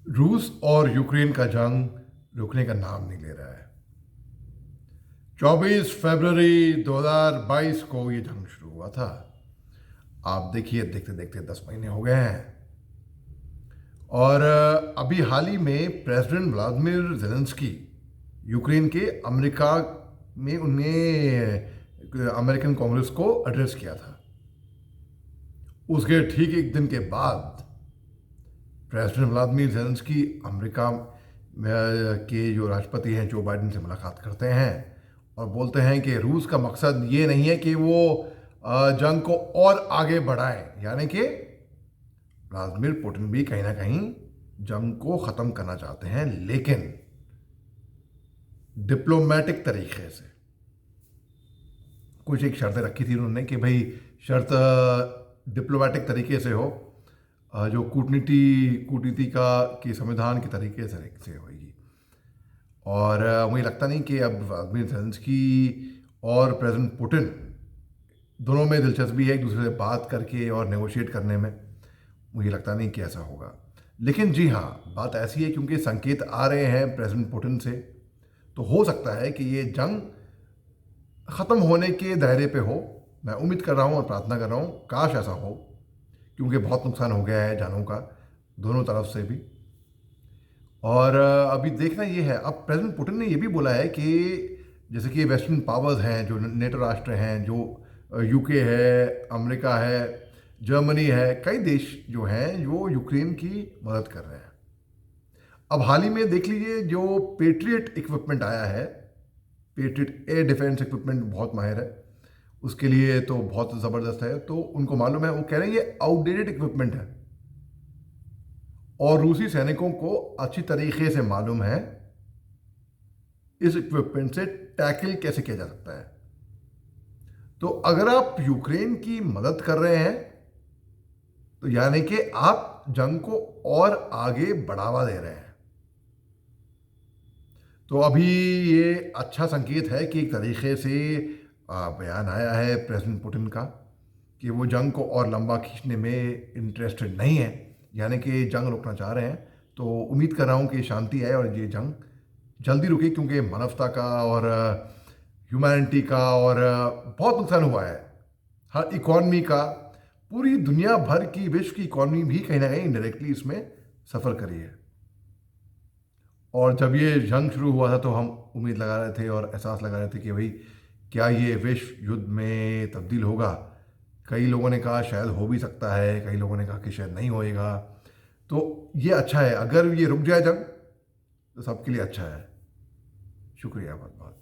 रूस और यूक्रेन का जंग रुकने का नाम नहीं ले रहा है। 24 फरवरी 2022 को ये जंग शुरू हुआ था। आप देखिए, देखते देखते 10 महीने हो गए हैं। और अभी हाल ही में प्रेसिडेंट व्लादिमीर जेलेंस्की यूक्रेन के अमेरिका में उन्हें अमेरिकन कांग्रेस को एड्रेस किया था। उसके ठीक एक दिन के बाद प्रेसिडेंट व्लादिमीर जेलेंस्की अमेरिका के जो राष्ट्रपति हैं जो बाइडेन से मुलाकात करते हैं और बोलते हैं कि रूस का मकसद ये नहीं है कि वो जंग को और आगे बढ़ाए, यानी कि व्लादिमीर पुतिन भी कहीं ना कहीं जंग को ख़त्म करना चाहते हैं, लेकिन डिप्लोमेटिक तरीके से। कुछ एक शर्तें रखी थी उन्होंने कि भाई शर्त डिप्लोमेटिक तरीके से हो, जो कूटनीति का कि संविधान के तरीके से होगी। और मुझे लगता नहीं कि अब व्लादिमीर जेलेंस्की और प्रेसिडेंट पुतिन दोनों में दिलचस्पी है एक दूसरे से बात करके और नेगोशिएट करने में। मुझे लगता नहीं कि ऐसा होगा। लेकिन जी हाँ, बात ऐसी है क्योंकि संकेत आ रहे हैं प्रेसिडेंट पुतिन से, तो हो सकता है कि ये जंग ख़त्म होने के दायरे पे हो। मैं उम्मीद कर रहा हूँ और प्रार्थना कर रहा हूँ काश ऐसा हो, क्योंकि बहुत नुकसान हो गया है जानों का दोनों तरफ से भी। और अभी देखना ये है, अब प्रेसिडेंट पुतिन ने ये भी बोला है कि जैसे कि वेस्टर्न पावर्स हैं, जो नेटो राष्ट्र हैं, जो यूके है, अमेरिका है, जर्मनी है, कई देश जो हैं जो यूक्रेन की मदद कर रहे हैं। अब हाल ही में देख लीजिए जो पेट्रियट इक्विपमेंट आया है, पेट्रियट एयर डिफेंस इक्विपमेंट बहुत माहिर है, उसके लिए तो बहुत ज़बरदस्त है। तो उनको मालूम है, वो कह रहे हैं ये आउटडेटेड इक्विपमेंट है और रूसी सैनिकों को अच्छी तरीके से मालूम है इस इक्विपमेंट से टैकल कैसे किया जा सकता है। तो अगर आप यूक्रेन की मदद कर रहे हैं तो यानी कि आप जंग को और आगे बढ़ावा दे रहे हैं। तो अभी ये अच्छा संकेत है कि एक तरीके से बयान आया है प्रेसिडेंट पुतिन का कि वो जंग को और लंबा खींचने में इंटरेस्टेड नहीं है, यानी कि जंग रोकना चाह रहे हैं। तो उम्मीद कर रहा हूँ कि शांति आए और ये जंग जल्दी रुके, क्योंकि मानवता का और ह्यूमैनिटी का और बहुत नुकसान हुआ है। हर इकॉनमी का, पूरी दुनिया भर की, विश्व की इकॉनमी भी कहीं ना कहीं इनडायरेक्टली इसमें सफ़र करी है। और जब ये जंग शुरू हुआ था तो हम उम्मीद लगा रहे थे और एहसास लगा रहे थे कि भाई क्या ये विश्व युद्ध में तब्दील होगा। कई लोगों ने कहा शायद हो भी सकता है, कई लोगों ने कहा कि शायद नहीं होएगा। तो ये अच्छा है, अगर ये रुक जाए जंग तो सबके लिए अच्छा है। शुक्रिया बहुत बहुत।